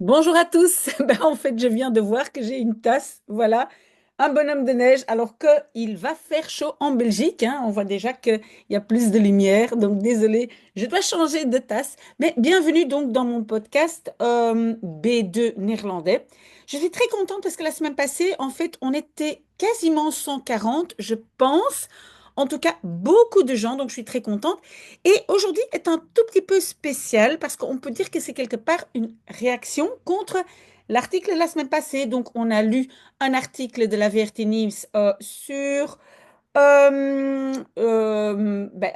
Bonjour à tous. En fait, je viens de voir que j'ai une tasse. Voilà, un bonhomme de neige, alors qu'il va faire chaud en Belgique, hein. On voit déjà qu'il y a plus de lumière. Donc, désolé, je dois changer de tasse. Mais bienvenue donc dans mon podcast B2 néerlandais. Je suis très contente parce que la semaine passée, en fait, on était quasiment 140, je pense. En tout cas, beaucoup de gens, donc je suis très contente. Et aujourd'hui est un tout petit peu spécial parce qu'on peut dire que c'est quelque part une réaction contre l'article de la semaine passée. Donc, on a lu un article de la VRT News sur en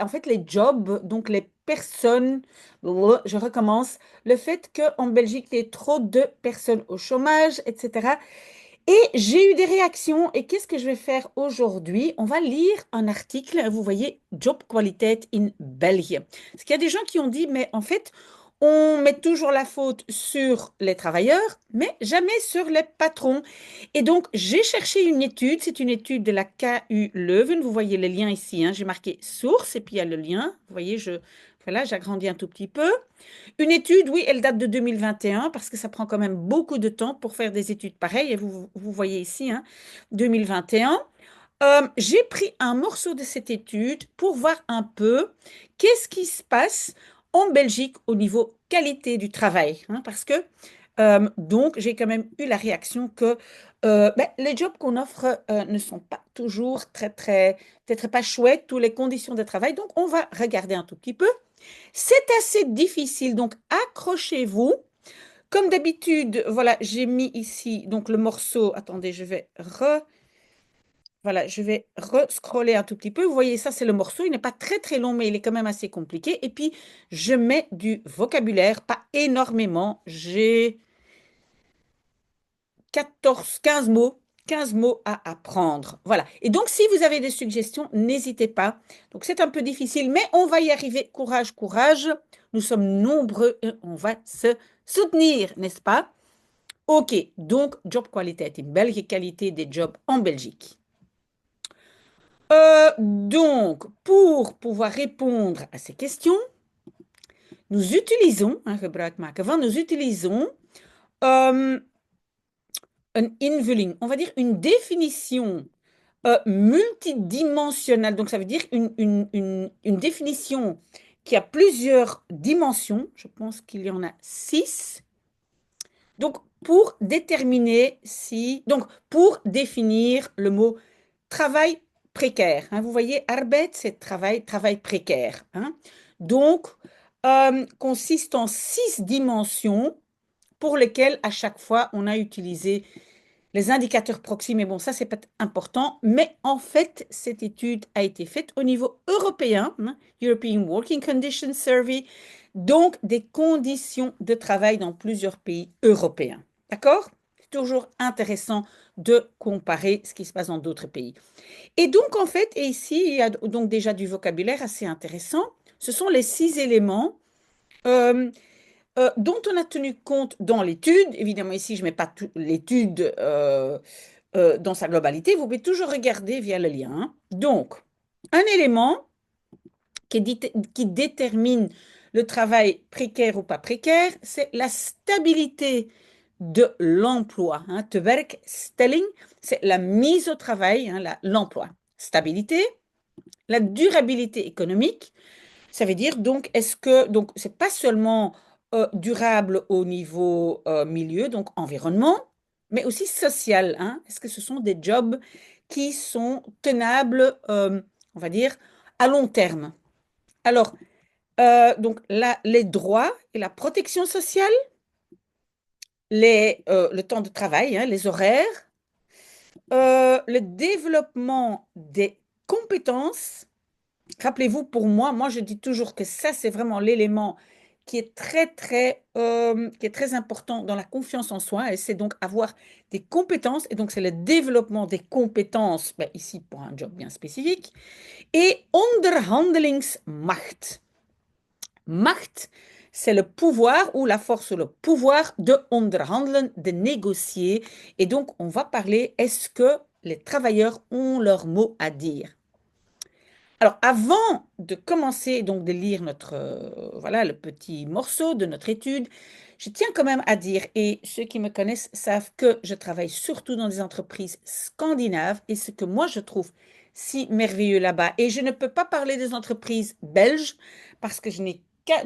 fait les jobs, donc les personnes. Je recommence. Le fait qu'en Belgique, il y ait trop de personnes au chômage, etc. Et j'ai eu des réactions. Et qu'est-ce que je vais faire aujourd'hui? On va lire un article, vous voyez, Job Kwaliteit in België. Parce qu'il y a des gens qui ont dit, mais en fait, on met toujours la faute sur les travailleurs, mais jamais sur les patrons. Et donc, j'ai cherché une étude. C'est une étude de la KU Leuven. Vous voyez le lien ici, hein. J'ai marqué source et puis il y a le lien. Vous voyez, voilà, j'agrandis un tout petit peu. Une étude, oui, elle date de 2021 parce que ça prend quand même beaucoup de temps pour faire des études pareilles. Et vous voyez ici, hein, 2021. J'ai pris un morceau de cette étude pour voir un peu qu'est-ce qui se passe en Belgique au niveau qualité du travail, hein, parce que donc j'ai quand même eu la réaction que les jobs qu'on offre ne sont pas toujours peut-être pas chouettes, toutes les conditions de travail. Donc on va regarder un tout petit peu. C'est assez difficile, donc accrochez-vous. Comme d'habitude, voilà, j'ai mis ici donc le morceau. Attendez, voilà, je vais re-scroller un tout petit peu. Vous voyez, ça c'est le morceau. Il n'est pas très très long, mais il est quand même assez compliqué. Et puis, je mets du vocabulaire, pas énormément. J'ai 14, 15 mots. 15 mots à apprendre. Voilà. Et donc, si vous avez des suggestions, n'hésitez pas. Donc, c'est un peu difficile, mais on va y arriver. Courage, courage. Nous sommes nombreux et on va se soutenir, n'est-ce pas? OK. Donc, job qualiteit in België, qualité des jobs en Belgique. Donc, pour pouvoir répondre à ces questions, nous utilisons, hein, gebruik maken van, nous utilisons een invulling, on va dire une définition multidimensionnelle. Donc, ça veut dire une définition qui a plusieurs dimensions. Je pense qu'il y en a 6. Donc, pour déterminer si, donc, pour définir le mot travail précaire, hein, vous voyez, arbeid, c'est travail, travail précaire, hein. Donc, consiste en 6 dimensions pour lesquelles à chaque fois on a utilisé les indicateurs proxy. Mais bon, ça c'est pas important. Mais en fait, cette étude a été faite au niveau européen, hein, European Working Conditions Survey, donc des conditions de travail dans plusieurs pays européens. D'accord? C'est toujours intéressant de comparer ce qui se passe dans d'autres pays. Et donc, en fait, et ici, il y a donc déjà du vocabulaire assez intéressant. Ce sont les 6 éléments euh, dont on a tenu compte dans l'étude. Évidemment, ici, je ne mets pas l'étude dans sa globalité. Vous pouvez toujours regarder via le lien, hein. Donc, un élément qui détermine le travail précaire ou pas précaire, c'est la stabilité de l'emploi, hein. Te werkstelling, c'est la mise au travail, hein, l'emploi. Stabilité, la durabilité économique, ça veut dire donc, donc c'est pas seulement durable au niveau milieu, donc environnement, mais aussi social, hein. Est-ce que ce sont des jobs qui sont tenables, on va dire, à long terme? Alors, donc là, les droits et la protection sociale, le temps de travail, hein, les horaires, le développement des compétences. Rappelez-vous, pour moi, je dis toujours que ça, c'est vraiment l'élément qui est très important dans la confiance en soi, et c'est donc avoir des compétences, et donc c'est le développement des compétences, ben, ici pour un job bien spécifique, et onderhandelingsmacht. Macht, c'est le pouvoir ou la force ou le pouvoir de onderhandelen, de négocier, et donc on va parler, est-ce que les travailleurs ont leur mot à dire? Alors, avant de commencer donc de lire notre, voilà, le petit morceau de notre étude, je tiens quand même à dire, et ceux qui me connaissent savent que je travaille surtout dans des entreprises scandinaves, et ce que moi je trouve si merveilleux là-bas, et je ne peux pas parler des entreprises belges parce que je n'ai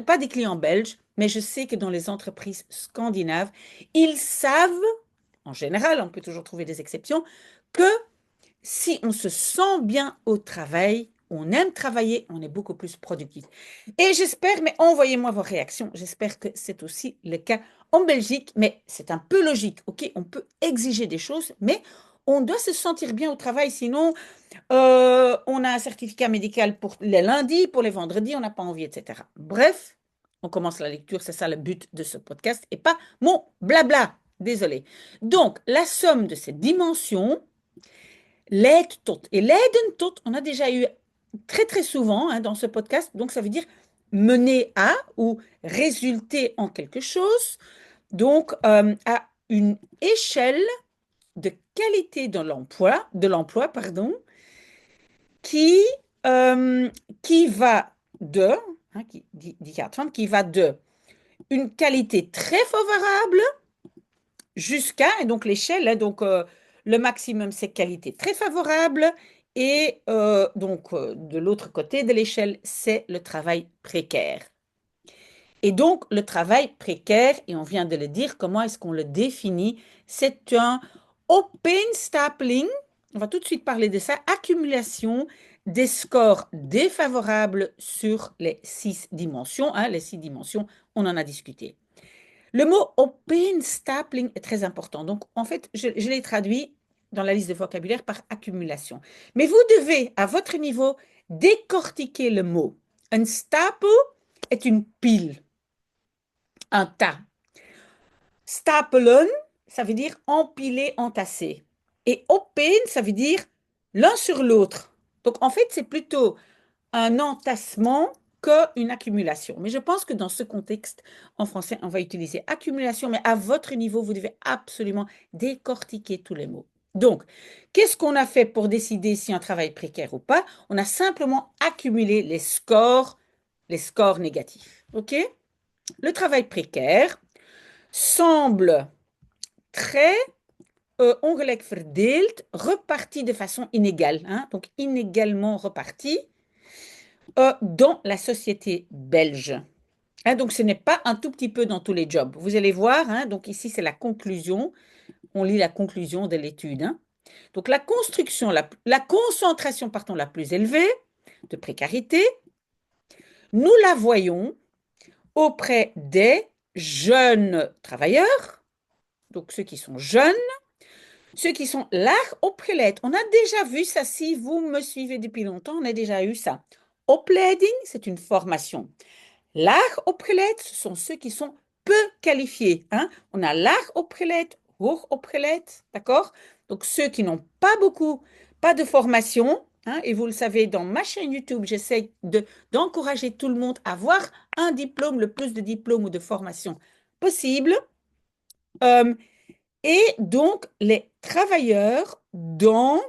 pas des clients belges, mais je sais que dans les entreprises scandinaves, ils savent, en général, on peut toujours trouver des exceptions, que si on se sent bien au travail, on aime travailler, on est beaucoup plus productif. Et j'espère, mais envoyez-moi vos réactions, j'espère que c'est aussi le cas en Belgique, mais c'est un peu logique, ok? On peut exiger des choses, mais on doit se sentir bien au travail, sinon on a un certificat médical pour les lundis, pour les vendredis, on n'a pas envie, etc. Bref, on commence la lecture, c'est ça le but de ce podcast, et pas mon blabla, désolé. Donc, la somme de ces dimensions, l'aide tot. Et l'aide tot, on a déjà eu très très souvent hein, dans ce podcast, donc ça veut dire mener à ou résulter en quelque chose, donc à une échelle de qualité de l'emploi, pardon, qui, qui va de, hein, qui va de une qualité très favorable jusqu'à, et donc l'échelle, hein, donc le maximum c'est qualité très favorable, et donc de l'autre côté de l'échelle c'est le travail précaire. Et donc le travail précaire, et on vient de le dire, comment est-ce qu'on le définit? C'est un opeenstapeling, on va tout de suite parler de ça, accumulation des scores défavorables sur les 6 dimensions, hein, les 6 dimensions, on en a discuté. Le mot opeenstapeling est très important. Donc, en fait, je l'ai traduit dans la liste de vocabulaire par accumulation. Mais vous devez, à votre niveau, décortiquer le mot. Un stapel est une pile, un tas. Stapelen, ça veut dire empiler, entasser. Et opeen, ça veut dire l'un sur l'autre. Donc, en fait, c'est plutôt un entassement qu'une accumulation. Mais je pense que dans ce contexte, en français, on va utiliser accumulation, mais à votre niveau, vous devez absolument décortiquer tous les mots. Donc, qu'est-ce qu'on a fait pour décider si un travail est précaire ou pas? On a simplement accumulé les scores négatifs. OK? Le travail précaire semble très ongelijk verdeeld, reparti de façon inégale, hein, donc inégalement reparti dans la société belge. Hein, donc, ce n'est pas un tout petit peu dans tous les jobs. Vous allez voir, hein, donc ici, c'est la conclusion. On lit la conclusion de l'étude. Hein. Donc, la concentration pardon, la plus élevée de précarité, nous la voyons auprès des jeunes travailleurs, donc ceux qui sont jeunes, ceux qui sont laag opgeleid. On a déjà vu ça, si vous me suivez depuis longtemps, on a déjà eu ça. Opleiding, c'est une formation. Laag opgeleid, ce sont ceux qui sont peu qualifiés. Hein? On a laag opgeleid, hoog opgeleid, d'accord? Donc ceux qui n'ont pas beaucoup, pas de formation. Hein? Et vous le savez, dans ma chaîne YouTube, j'essaie d'encourager tout le monde à avoir un diplôme, le plus de diplômes ou de formation possible. Et donc, les travailleurs dans,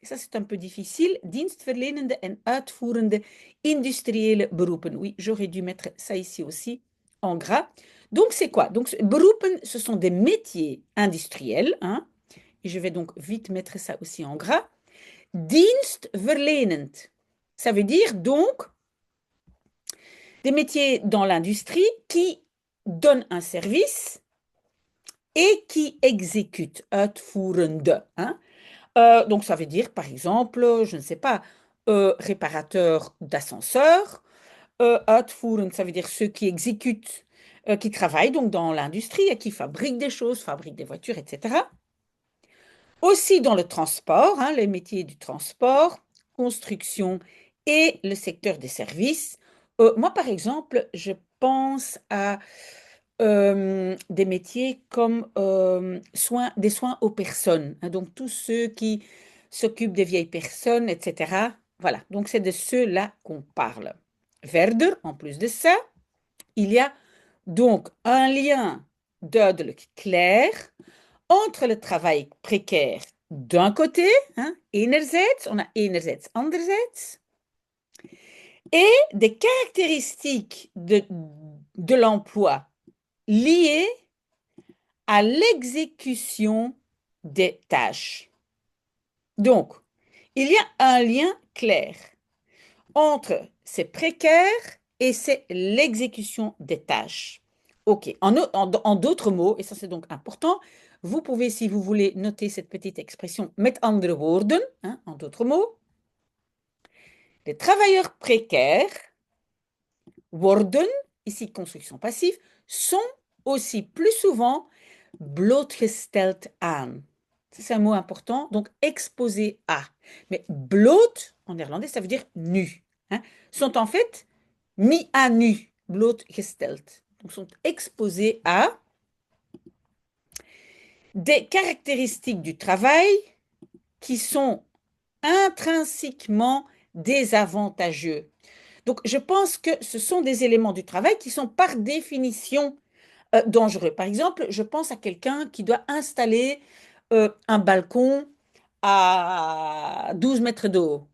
ça c'est un peu difficile, dienstverlenende en uitvoerende industriële beroepen. Oui, j'aurais dû mettre ça ici aussi en gras. Donc, c'est quoi? Donc, beroepen, ce sont des métiers industriels. Hein? Et je vais donc vite mettre ça aussi en gras. Dienstverlenend, ça veut dire donc des métiers dans l'industrie qui donnent un service et qui exécute, uitvoerende. Hein? Donc, ça veut dire, par exemple, je ne sais pas, réparateur d'ascenseurs. Uitvoerend, ça veut dire ceux qui exécutent, qui travaillent donc dans l'industrie et qui fabriquent des choses, fabriquent des voitures, etc. Aussi dans le transport, hein, les métiers du transport, construction et le secteur des services. Moi, par exemple, je pense à des métiers comme des soins aux personnes, hein, donc tous ceux qui s'occupent des vieilles personnes, etc. Voilà, donc c'est de ceux-là qu'on parle. Verder, en plus de ça, il y a donc un lien duidelijk clair entre le travail précaire d'un côté, hein, enerzijds, on a enerzijds, anderzijds, et des caractéristiques de l'emploi liées à l'exécution des tâches. Donc, il y a un lien clair entre c'est précaire et c'est l'exécution des tâches. OK. En d'autres mots, et ça c'est donc important, vous pouvez, si vous voulez, noter cette petite expression met andere woorden, hein, en d'autres mots. Les travailleurs précaires worden, ici construction passive, sont aussi plus souvent blootgesteld aan. C'est un mot important, donc exposé à. Mais bloot, en néerlandais, ça veut dire nu. Hein, sont en fait mis à nu, blootgesteld. Donc sont exposés à des caractéristiques du travail qui sont intrinsèquement désavantageux. Donc je pense que ce sont des éléments du travail qui sont par définition dangereux. Par exemple, je pense à quelqu'un qui doit installer un balcon à 12 mètres de haut.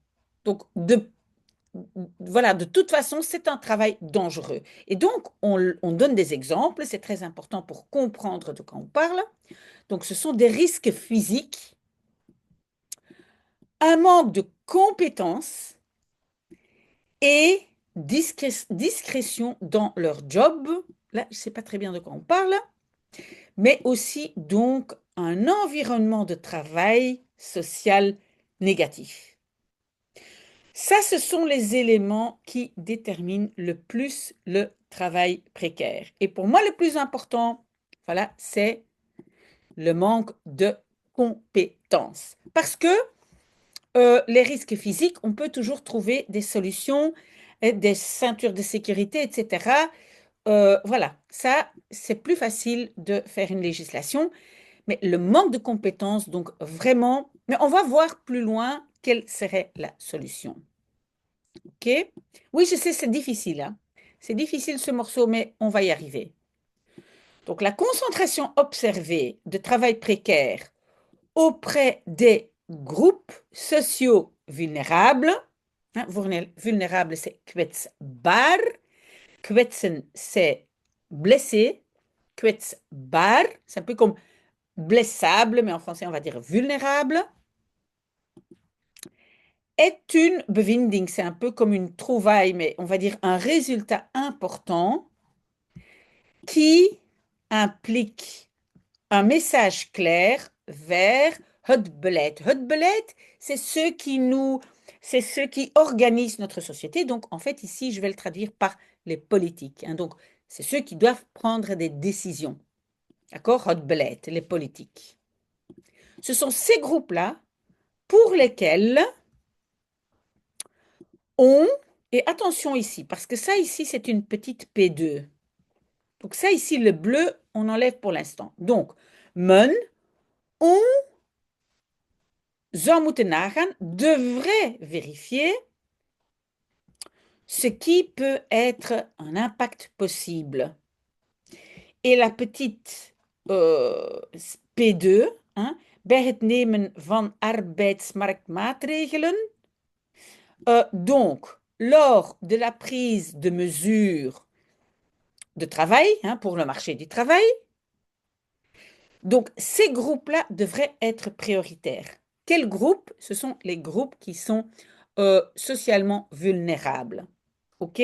Donc, voilà, de toute façon, c'est un travail dangereux. Et donc, on donne des exemples, c'est très important pour comprendre de quoi on parle. Donc, ce sont des risques physiques, un manque de compétences et discrétion dans leur job. Là, je ne sais pas très bien de quoi on parle, mais aussi donc un environnement de travail social négatif. Ça, ce sont les éléments qui déterminent le plus le travail précaire. Et pour moi, le plus important, voilà, c'est le manque de compétences. Parce que les risques physiques, on peut toujours trouver des solutions, des ceintures de sécurité, etc. Voilà, ça, c'est plus facile de faire une législation. Mais le manque de compétences, donc vraiment, mais on va voir plus loin quelle serait la solution. OK? Oui, je sais, c'est difficile, hein. C'est difficile ce morceau, mais on va y arriver. Donc, la concentration observée de travail précaire auprès des groupes sociaux vulnérables, hein, vulnérable, c'est kwetsbaar. Kwetsen, c'est blessé. Kwetsbaar, c'est un peu comme blessable, mais en français, on va dire vulnérable, est une bevinding. C'est un peu comme une trouvaille, mais on va dire un résultat important qui implique un message clair vers het beleid. Het beleid, c'est ceux qui organisent notre société. Donc, en fait, ici, je vais le traduire par les politiques. Hein. Donc, c'est ceux qui doivent prendre des décisions. D'accord? Het beleid, les politiques. Ce sont ces groupes-là pour lesquels on, et attention ici, parce que ça ici, c'est une petite P2. Donc ça ici, le bleu, on enlève pour l'instant. Donc, men, on, zou moeten nagaan, devrait vérifier ce qui peut être un impact possible. Et la petite P2, hein, bij het nemen van arbeidsmarktmaatregelen, donc, lors de la prise de mesures de travail, hein, pour le marché du travail, donc ces groupes-là devraient être prioritaires. Quels groupes? Ce sont les groupes qui sont socialement vulnérables. OK?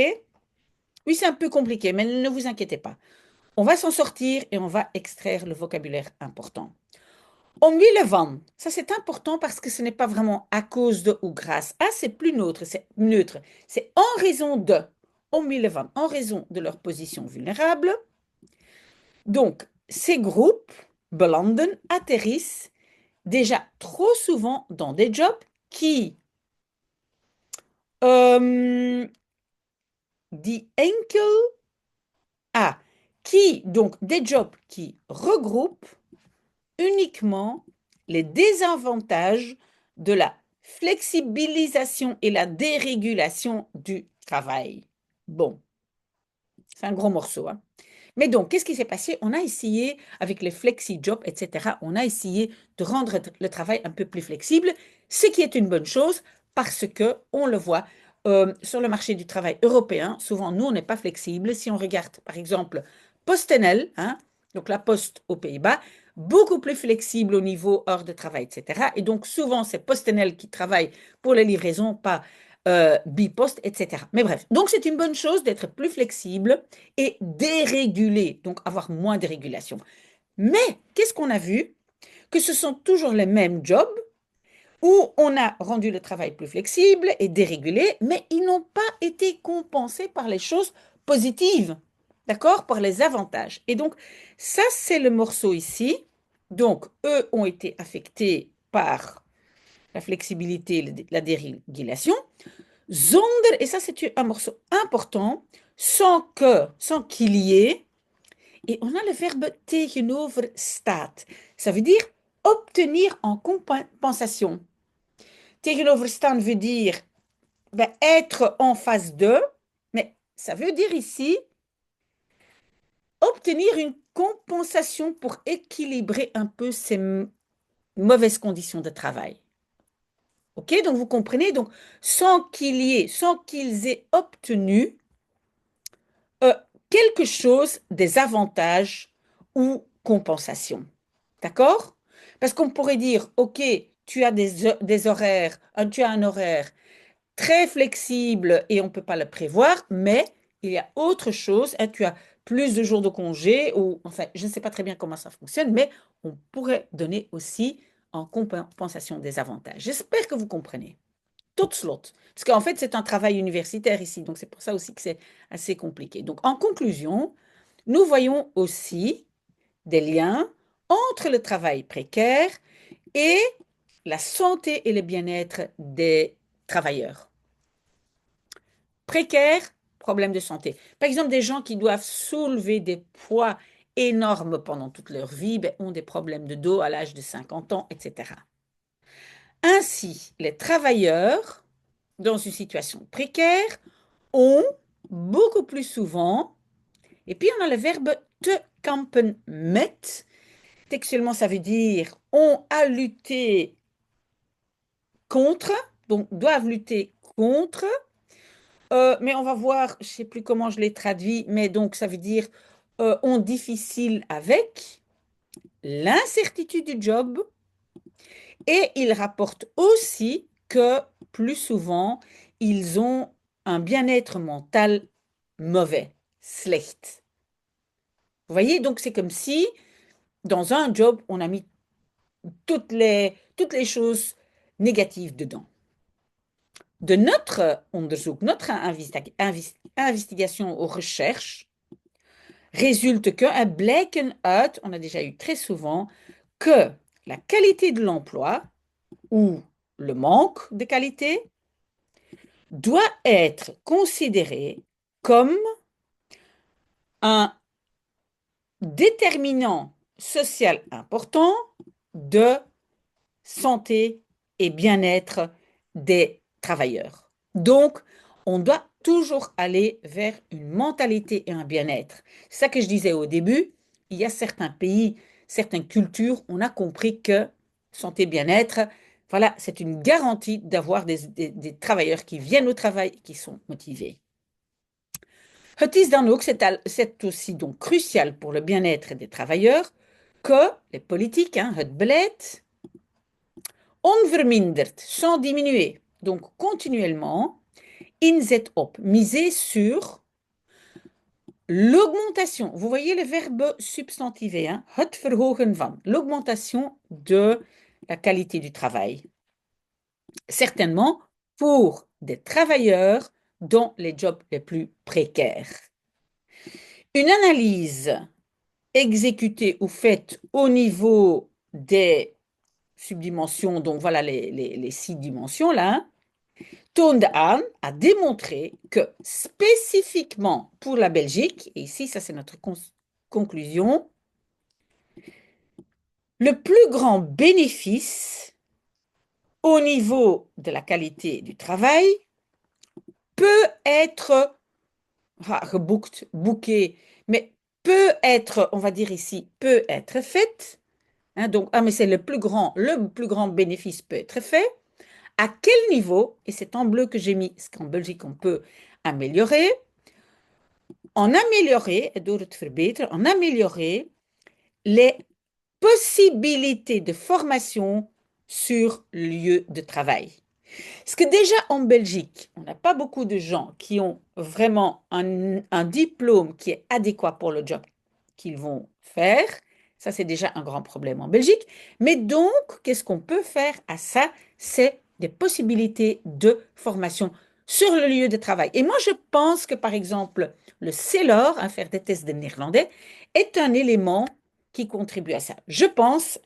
Oui, c'est un peu compliqué, mais ne vous inquiétez pas. On va s'en sortir et on va extraire le vocabulaire important. Omwille van, ça c'est important parce que ce n'est pas vraiment à cause de ou grâce à, c'est plus neutre, c'est en raison de. Omwille van, en raison de leur position vulnérable. Donc, ces groupes, belanden, atterrissent déjà trop souvent dans des jobs qui, die enkel, donc des jobs qui regroupent uniquement les désavantages de la flexibilisation et la dérégulation du travail. Bon, c'est un gros morceau, hein. Mais donc, qu'est-ce qui s'est passé? On a essayé, avec les flexi-jobs, etc., on a essayé de rendre le travail un peu plus flexible, ce qui est une bonne chose parce que, on le voit, sur le marché du travail européen, souvent, nous, on n'est pas flexible. Si on regarde, par exemple, PostNL, hein, donc la Poste aux Pays-Bas, beaucoup plus flexible au niveau heures de travail, etc. Et donc, souvent, c'est PostNL qui travaille pour les livraisons, pas Bipost, etc. Mais bref, donc c'est une bonne chose d'être plus flexible et dérégulé, donc avoir moins de régulation. Mais qu'est-ce qu'on a vu? Que ce sont toujours les mêmes jobs où on a rendu le travail plus flexible et dérégulé, mais ils n'ont pas été compensés par les choses positives, d'accord? Par les avantages. Et donc, ça, c'est le morceau ici. Donc, eux ont été affectés par la flexibilité, la dérégulation. Zonder, et ça, c'est un morceau important, sans qu'il y ait, et on a le verbe tegenover staat. Ça veut dire obtenir en compensation. Tegenoverstaan veut dire ben, être en face de, mais ça veut dire ici obtenir une compensation pour équilibrer un peu ces mauvaises conditions de travail. Ok, donc vous comprenez, donc sans qu'ils aient obtenu euh, quelque chose, des avantages ou compensations. D'accord? Parce qu'on pourrait dire, ok, tu as des horaires, tu as un horaire très flexible et on ne peut pas le prévoir, mais il y a autre chose, hein, tu as plus de jours de congé, ou enfin, je ne sais pas très bien comment ça fonctionne, mais on pourrait donner aussi en compensation des avantages. J'espère que vous comprenez. Tot slot. Parce qu'en fait, c'est un travail universitaire ici, donc c'est pour ça aussi que c'est assez compliqué. Donc, en conclusion, nous voyons aussi des liens entre le travail précaire et la santé et le bien-être des travailleurs. Précaire, problème de santé. Par exemple, des gens qui doivent soulever des poids énormes pendant toute leur vie ben, ont des problèmes de dos à l'âge de 50 ans, etc. Ainsi, les travailleurs dans une situation précaire ont beaucoup plus souvent, et puis on a le verbe te kampen met. Textuellement, ça veut dire ont à lutter contre, donc doivent lutter contre. Mais on va voir, je ne sais plus comment je l'ai traduit, mais donc ça veut dire ont difficile avec l'incertitude du job. Et il rapporte aussi que plus souvent, ils ont un bien-être mental mauvais, slecht. Vous voyez, donc c'est comme si dans un job, on a mis toutes les choses négatives dedans. De notre onderzoek, notre investigation aux recherches, résulte que, blijken uit, on a déjà eu très souvent, que la qualité de l'emploi ou le manque de qualité doit être considéré comme un déterminant social important de santé et bien-être des travailleurs. Donc, on doit toujours aller vers une mentalité et un bien-être. C'est ça que je disais au début. Il y a certains pays, certaines cultures, on a compris que santé, bien-être, voilà, c'est une garantie d'avoir des travailleurs qui viennent au travail et qui sont motivés. Het is dan ook, c'est aussi donc crucial pour le bien-être des travailleurs que les politiques, hein, het beleid, onverminderd, sans diminuer, donc continuellement, inzet op, miser sur l'augmentation. Vous voyez le verbe substantivé, hein, het verhogen van, l'augmentation de la qualité du travail. Certainement pour des travailleurs dans les jobs les plus précaires. Une analyse exécutée ou faite au niveau des subdimensions, donc voilà les 6 dimensions là, toonde aan, a démontré que spécifiquement pour la Belgique, et ici ça c'est notre conclusion, le plus grand bénéfice au niveau de la qualité du travail peut être rebooked, booké, mais peut être, on va dire ici, peut être fait. Hein, donc, mais c'est le plus grand bénéfice peut être fait à quel niveau, et c'est en bleu que j'ai mis ce qu'en Belgique on peut améliorer, door het verbeteren, en améliorer les possibilités de formation sur le lieu de travail. Parce que déjà en Belgique, on n'a pas beaucoup de gens qui ont vraiment un diplôme qui est adéquat pour le job qu'ils vont faire. Ça, c'est déjà un grand problème en Belgique. Mais donc, qu'est-ce qu'on peut faire à ça? C'est des possibilités de formation sur le lieu de travail. Et moi, je pense que, par exemple, le CELOR, faire des tests de néerlandais, est un élément qui contribue à ça. Je pense,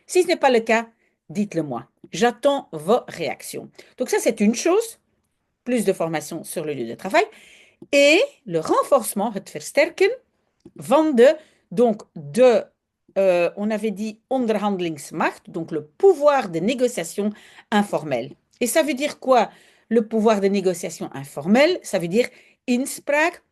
si ce n'est pas le cas, dites-le moi. J'attends vos réactions. Donc ça, c'est une chose, plus de formation sur le lieu de travail. Et le renforcement, het versterken, van on avait dit onderhandelingsmacht, donc le pouvoir de négociation informelle. Et ça veut dire quoi, le pouvoir de négociation informelle? Ça veut dire inspraak.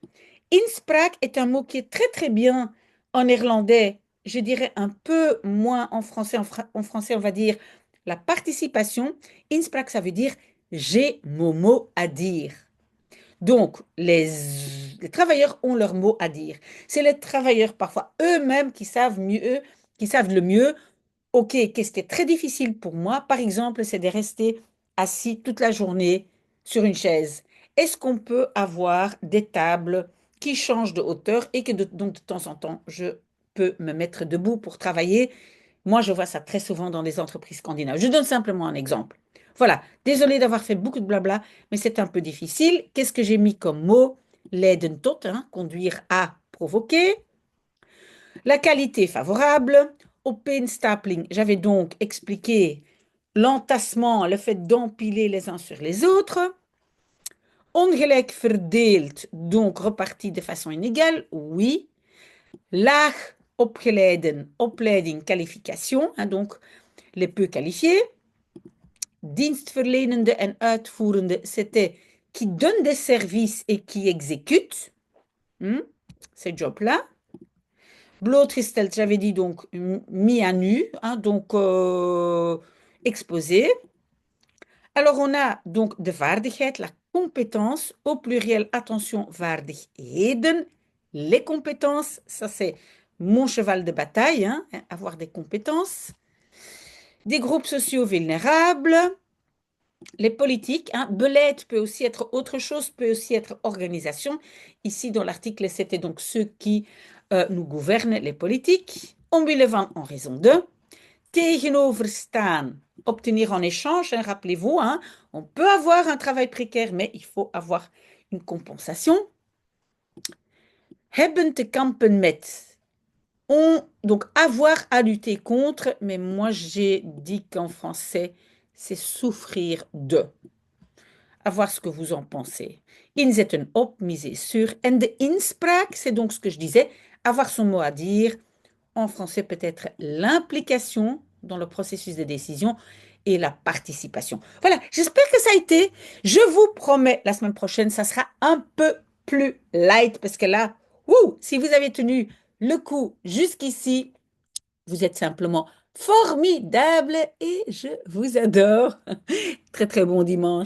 Inspraak est un mot qui est très très bien en néerlandais, je dirais un peu moins en français. En français, on va dire la participation. Inspraak, ça veut dire j'ai mon mot à dire. Donc, les travailleurs ont leur mot à dire. C'est les travailleurs parfois eux-mêmes qui savent mieux, qui savent le mieux. Ok, qu'est-ce qui est très difficile pour moi, par exemple, c'est de rester assis toute la journée sur une chaise. Est-ce qu'on peut avoir des tables qui changent de hauteur et que donc de temps en temps, je peux me mettre debout pour travailler? Moi, je vois ça très souvent dans les entreprises scandinaves. Je donne simplement un exemple. Voilà, désolé d'avoir fait beaucoup de blabla, mais c'est un peu difficile. Qu'est-ce que j'ai mis comme mot? Leiden tot, conduire à provoquer. La qualité favorable. Opeenstapeling, j'avais donc expliqué l'entassement, le fait d'empiler les uns sur les autres. Ongelijk verdeeld, donc reparti de façon inégale, oui. Laag opgeleiden, opleiding, qualification, donc les peu qualifiés. Dienstverlenende en uitvoerende, c'était qui donne des services et qui exécute ces jobs-là. Blootgesteld, j'avais dit donc mis à nu, donc exposé. Alors on a donc de vaardigheid, la compétence, au pluriel, attention, vaardigheden. Les compétences, ça c'est mon cheval de bataille, avoir des compétences. Des groupes sociaux vulnérables. Les politiques, beleid peut aussi être autre chose, peut aussi être organisation. Ici, dans l'article, c'était donc ceux qui nous gouvernent, les politiques. Omwille van, en raison de. Tegenoverstaan, obtenir en échange. Rappelez-vous, on peut avoir un travail précaire, mais il faut avoir une compensation. Hebben te kampen met. Donc, avoir à lutter contre, mais moi, j'ai dit qu'en français, c'est souffrir de. À voir ce que vous en pensez. Inzetten op, miser sur. En de inspraak, c'est donc ce que je disais, avoir son mot à dire. En français, peut-être l'implication dans le processus de décision et la participation. Voilà, j'espère que ça a été. Je vous promets, la semaine prochaine, ça sera un peu plus light parce que là, si vous avez tenu le coup jusqu'ici, vous êtes simplement formidable et je vous adore. Très, très bon dimanche.